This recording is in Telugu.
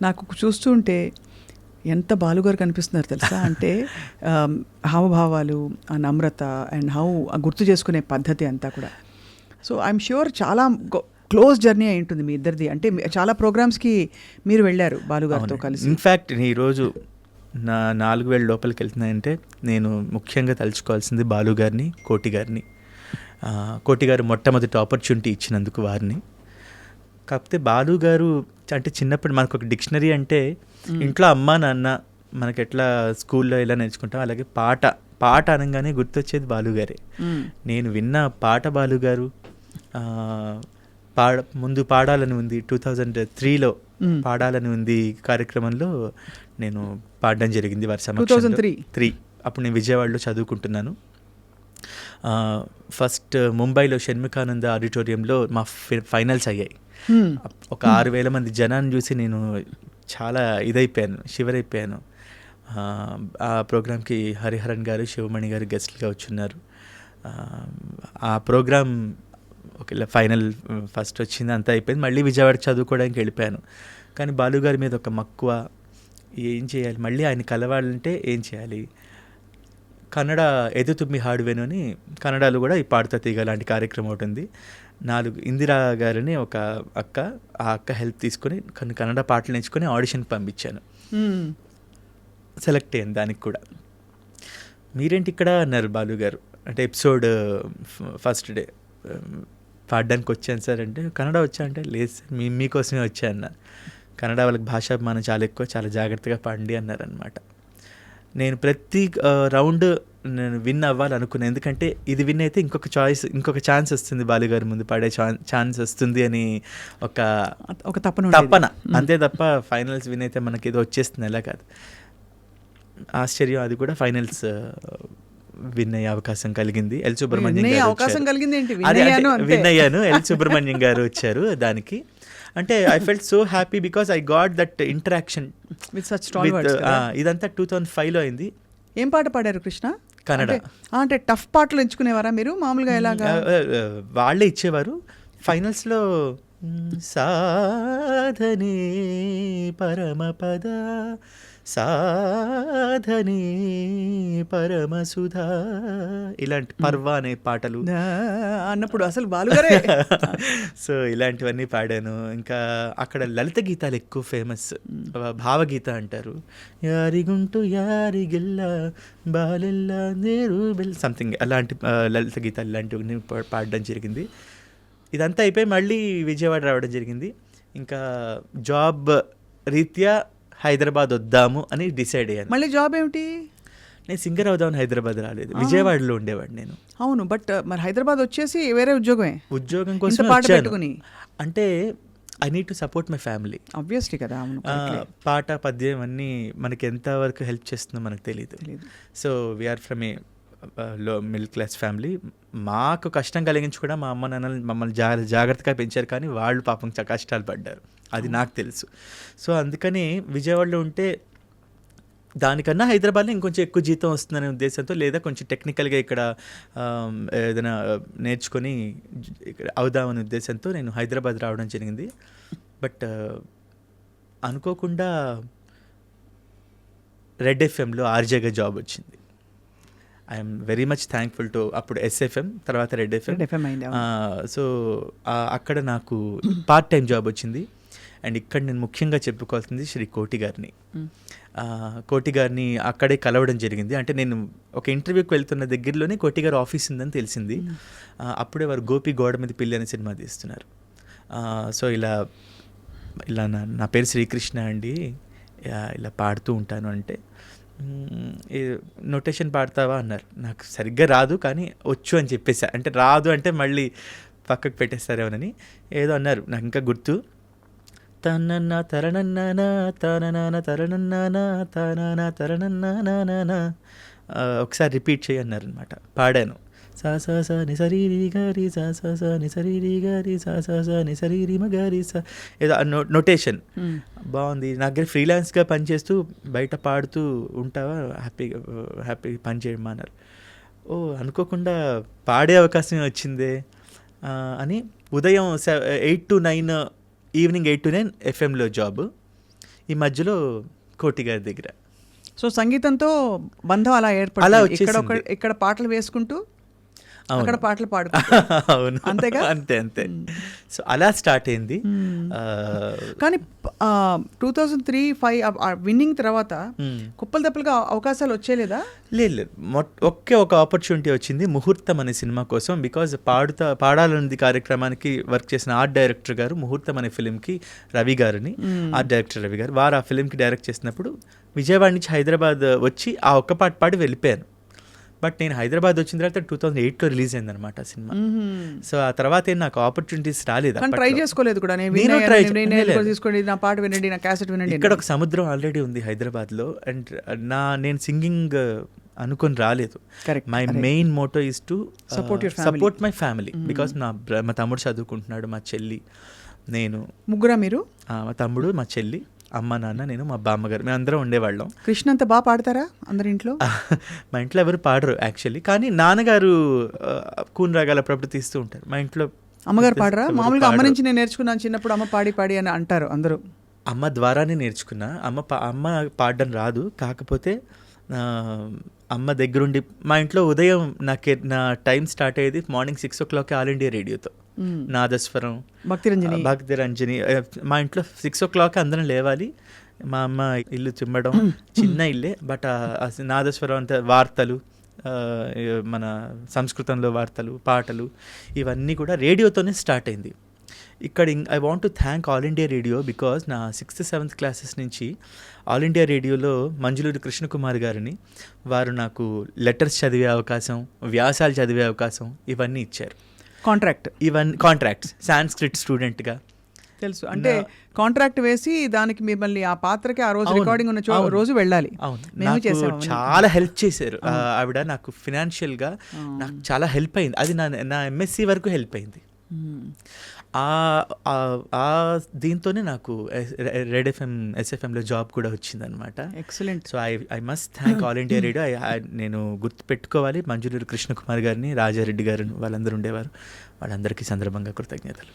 నాకు చూస్తుంటే ఎంత బాలుగారు కనిపిస్తున్నారు తెలుసా, అంటే హావభావాలు, ఆ నమ్రత అండ్ గుర్తు చేసుకునే పద్ధతి అంతా కూడా. సో ఐఎమ్ ష్యూర్ చాలా క్లోజ్ జర్నీ అయి ఉంటుంది మీ ఇద్దరిది. అంటే చాలా ప్రోగ్రామ్స్కి మీరు వెళ్ళారు బాలుగారితో కలిసి. ఇన్ఫ్యాక్ట్ ఈరోజు నా 4000 లోపలికి వెళ్తున్నాయంటే నేను ముఖ్యంగా తలుచుకోవాల్సింది బాలు గారిని, కోటి గారిని. కోటి గారు మొట్టమొదటి ఆపర్చునిటీ ఇచ్చినందుకు వారిని. కాకపోతే బాలు గారు అంటే చిన్నప్పుడు మనకు ఒక డిక్షనరీ అంటే ఇంట్లో అమ్మ నాన్న మనకి ఎట్లా స్కూల్లో ఎలా నేర్చుకుంటాం అలాగే పాట అనగానే గుర్తొచ్చేది బాలుగారే. నేను విన్న పాట బాలుగారు ముందు పాడాలని ఉంది 2003లో పాడాలని ఉంది కార్యక్రమంలో నేను పాడడం జరిగింది వారి సమక్షంలో. 2003 అప్పుడు నేను విజయవాడలో చదువుకుంటున్నాను. ఫస్ట్ ముంబైలో షణ్ముఖానంద ఆడిటోరియంలో మా ఫైనల్స్ అయ్యాయి. ఒక 6000 మంది జనాన్ని చూసి నేను చాలా ఇదైపోయాను, షివరైపోయాను. ఆ ప్రోగ్రామ్కి హరిహరన్ గారు, శివమణి గారు గెస్ట్లుగా వచ్చున్నారు. ఆ ప్రోగ్రామ్ ఒక ఫైనల్ ఫస్ట్ వచ్చింది, అంతా అయిపోయింది. మళ్ళీ విజయవాడకి చదువుకోవడానికి వెళ్ళిపోయాను. కానీ బాలుగారి మీద ఒక మక్కువ, ఏం చేయాలి, మళ్ళీ ఆయన కలవాలంటే ఏం చేయాలి. కన్నడ ఎదు తుమ్మి హాడువేను అని కన్నడలో కూడా ఈ పాడుతా తీగ లాంటి కార్యక్రమం ఒకటి ఉంది. 4 ఇందిరా గారిని ఒక అక్క, ఆ అక్క హెల్ప్ తీసుకొని కొన్ని కన్నడ పాటలు నేర్చుకొని ఆడిషన్కి పంపించాను. సెలెక్ట్ అయ్యాను దానికి కూడా. మీరేంటి ఇక్కడ అన్నారు బాలుగారు. అంటే ఎపిసోడ్ ఫస్ట్ డే పాడడానికి వచ్చాను సార్ అంటే, కన్నడ వచ్చా అంటే, లేదు సార్ మీకోసమే వచ్చా అన్న. కన్నడ వాళ్ళకి భాషాభిమానం చాలా ఎక్కువ, చాలా జాగ్రత్తగా పాడండి అన్నారనమాట. నేను ప్రతి రౌండ్ నేను విన్ అవ్వాలనుకున్నాను. ఎందుకంటే ఇది విన్ అయితే ఇంకొక ఛాన్స్ వస్తుంది, బాలుగారి ముందు పాడే ఛాన్స్ వస్తుంది అని ఒక తప్పన. అంతే తప్ప ఫైనల్స్ విన్ అయితే మనకి ఏదో వచ్చేస్తుంది ఎలా కాదు. ఆశ్చర్యం, అది కూడా ఫైనల్స్ విన్ అయ్యే అవకాశం కలిగింది. ఎల్ సుబ్రహ్మణ్యం విన్ అయ్యాను. ఎల్ సుబ్రహ్మణ్యం గారు వచ్చారు దానికి. అంటే I felt so happy because I got that interaction with such stalwarts. ఇదంతా 2005లో అయింది. ఏం పాట పాడారు కృష్ణ? కన్నడ. అంటే టఫ్ పాటలు ఎంచుకునేవారా మీరు మామూలుగా? ఎలాగా? వాళ్ళే ఇచ్చేవారు. ఫైనల్స్లో సాధనే పరమపద సాధనే పరమసుధా ఇలాంటి పర్వ అనే పాటలు అన్నప్పుడు అసలు బాలుగారే. సో ఇలాంటివన్నీ పాడాను. ఇంకా అక్కడ లలిత గీతాలు ఎక్కువ ఫేమస్, భావగీత అంటారు. యారిగుంటూ యారిగిల్ల బాలెల్ల నేరు బెల్ సంథింగ్ అలాంటి లలిత గీతాలు ఇలాంటివన్నీ పాడడం జరిగింది. ఇదంతా అయిపోయి మళ్ళీ విజయవాడ రావడం జరిగింది. ఇంకా జాబ్ రీత్యా హైదరాబాద్ వద్దాము అని డిసైడ్ అయ్యాను. మళ్ళీ జాబ్ ఏమిటి? నేను సింగర్ అవుదామని హైదరాబాద్ రాలేదు, విజయవాడలో ఉండేవాడు నేను. అవును, బట్ మరి హైదరాబాద్ వచ్చేసి వేరే ఉద్యోగం కోసం పెట్టుకుని, అంటే I need to support my family. Obviously కదా. పాట పద్యం అన్నీ మనకి ఎంతవరకు హెల్ప్ చేస్తుందో మనకు తెలియదు. సో వీఆర్ ఫ్రమ్ ఏ లో మిడిల్ క్లాస్ ఫ్యామిలీ. మాకు కష్టం కలిగించి కూడా మా అమ్మ నాన్నలు మమ్మల్ని జాగ్రత్తగా పెంచారు, కానీ వాళ్ళు పాపం కష్టాలు పడ్డారు, అది నాకు తెలుసు. సో అందుకని విజయవాడలో ఉంటే దానికన్నా హైదరాబాద్లో ఇంకొంచెం ఎక్కువ జీతం వస్తుందనే ఉద్దేశంతో, లేదా కొంచెం టెక్నికల్గా ఇక్కడ ఏదైనా నేర్చుకొని ఇక్కడ అవుదామనే ఉద్దేశంతో నేను హైదరాబాద్ రావడం జరిగింది. బట్ అనుకోకుండా రెడ్ ఎఫ్ఎంలో ఆర్జేగా జాబ్ వచ్చింది. I'm very much thankful to అప్పుడు ఎస్ఎఫ్ఎం, తర్వాత రెడ్ ఎఫ్ఎం. సో అక్కడ నాకు పార్ట్ టైం జాబ్ వచ్చింది. అండ్ ఇక్కడ నేను ముఖ్యంగా చెప్పుకోవాల్సింది శ్రీ కోటి గారిని. కోటి గారిని అక్కడే కలవడం జరిగింది. అంటే నేను ఒక ఇంటర్వ్యూకి వెళ్తున్న దగ్గరలోనే కోటి గారు ఆఫీస్ ఉందని తెలిసింది. అప్పుడే వారు గోపి గోడ మీద పిల్లి అనే సినిమా తీస్తున్నారు. సో ఇలా నా పేరు శ్రీకృష్ణ అండి, ఇలా పాడుతూ ఉంటాను అంటే, నోటేషన్ పాడతావా అన్నారు. నాకు సరిగ్గా రాదు కానీ వచ్చు అని చెప్పేసా. అంటే రాదు అంటే మళ్ళీ పక్కకు పెట్టేస్తారేమోనని ఏదో అన్నారు, నాకు ఇంకా గుర్తు. తనన్న తరణన్న తననాన తరణన్న తనన తరణన్న ఒకసారి రిపీట్ చేయి అన్నారు అనమాట. పాడాను. సా సా సా నిసరీరి గారి సా సా సా నిసరీరి గారి సా సా సా నిసరీరి మగారి సా ఏదో నోటేషన్ బాగుంది. నా దగ్గర ఫ్రీలాన్స్గా పనిచేస్తూ బయట పాడుతూ ఉంటావా, హ్యాపీ పని చేయమా అన్నారు. ఓ అనుకోకుండా పాడే అవకాశం వచ్చిందే అని ఉదయం 8 to 9 ఈవినింగ్ 8 to 9 ఎఫ్ఎంలో జాబ్, ఈ మధ్యలో కోటి గారి దగ్గర. సో సంగీతంతో బంధం అలా అలా ఏర్పడింది. వచ్చేసింది. ఇక్కడ పాటలు వేసుకుంటూ అవును. అక్కడ పాటలు పాడుకుంటూ. అవును, అంతేగా? అంతే. సో అలా స్టార్ట్ అయింది. కానీ 2003-05 విన్నింగ్ తర్వాత కుప్పలు తప్పలుగా అవకాశాలు వచ్చేలేదా? లేదు, ఒకే ఒక ఆపర్చునిటీ వచ్చింది ముహూర్తం అనే సినిమా కోసం. బికాజ్ పాడాలన్నది కార్యక్రమానికి వర్క్ చేసిన ఆర్ట్ డైరెక్టర్ గారు ముహూర్తం అనే ఫిలింకి రవి గారిని, ఆర్ట్ డైరెక్టర్ రవి గారు, వారు ఆ ఫిలింకి డైరెక్ట్ చేసినప్పుడు విజయవాడ నుంచి హైదరాబాద్ వచ్చి ఆ ఒక్క పాట పాడి వెళ్ళిపోయాను. బట్ నేను హైదరాబాద్ వచ్చిన తర్వాత 2008లో రిలీజ్ అయింది అనమాట ఆ సినిమా. సో ఆ తర్వాత ఏం నాకు ఆపర్చునిటీస్ రాలేదు. ట్రై చేసుకోలేదు కూడా. తీసుకోండి, నా పాట వినండి, నా క్యాసెట్ వినండి. ఇక్కడ ఒక సముద్రం ఆల్రెడీ ఉంది హైదరాబాద్లో. అండ్ నేను సింగింగ్ అనుకొని రాలేదు. My main motto is to support my family. Because మా తమ్ముడు చదువుకుంటున్నాడు, మా చెల్లి, నేను, ముగ్గురా మీరు? మా తమ్ముడు, మా చెల్లి, అమ్మ, నాన్న, నేను, మా బామ్మగారు, మేము అందరం ఉండేవాళ్ళం. కృష్ణ అంతా బాగా పాడతారా అందరి ఇంట్లో? మా ఇంట్లో ఎవరు పాడరు యాక్చువల్లీ, కానీ నాన్నగారు కూన్ రాగాలు అప్పుడప్పుడు తీస్తూ ఉంటారు. మా ఇంట్లో అమ్మగారు పాడరా? మామూలుగా అమ్మ నుంచి నేను నేర్చుకున్నాను చిన్నప్పుడు, అమ్మ పాడి అని అంటారు అందరూ. అమ్మ ద్వారానే నేర్చుకున్నా. అమ్మ పాడడం రాదు, కాకపోతే అమ్మ దగ్గరుండి. మా ఇంట్లో ఉదయం నా టైం స్టార్ట్ అయ్యేది మార్నింగ్ 6 o'clock ఆల్ ఇండియా రేడియోతో. నాదస్వరం, భక్తి రంజని. మా ఇంట్లో 6 o'clock అందరం లేవాలి. మా అమ్మ ఇల్లు చిమ్మడం, చిన్న ఇల్లే, బట్ నాదస్వరం అంతా వార్తలు, మన సంస్కృతంలో వార్తలు, పాటలు, ఇవన్నీ కూడా రేడియోతోనే స్టార్ట్ అయింది. ఇక్కడ I want to thank all India radio. Because నా 6th 7th క్లాసెస్ నుంచి ఆల్ ఇండియా రేడియోలో మంజులూరి కృష్ణకుమార్ గారిని, వారు నాకు లెటర్స్ చదివే అవకాశం, వ్యాసాలు చదివే అవకాశం, ఇవన్నీ ఇచ్చారు. కాంట్రాక్ట్స్ సాంస్క్రిట్ స్టూడెంట్గా తెలుసు. అంటే కాంట్రాక్ట్ వేసి దానికి మిమ్మల్ని ఆ పాత్రకి ఆ రోజు రికార్డింగ్ ఉన్న రోజు వెళ్ళాలి. నాకు చాలా హెల్ప్ చేశారు ఆవిడ. నాకు ఫినాన్షియల్గా నాకు చాలా హెల్ప్ అయింది. అది నా MSc వరకు హెల్ప్ అయింది. దీంతోనే నాకు రెడ్ FM SFMలో జాబ్ కూడా వచ్చిందనమాట. Excellent. So I must thank all India radio. నేను గుర్తుపెట్టుకోవాలి మంజులూరి కృష్ణకుమార్ గారిని, రాజారెడ్డి గారిని, వాళ్ళందరూ ఉండేవారు. వాళ్ళందరికీ సందర్భంగా కృతజ్ఞతలు.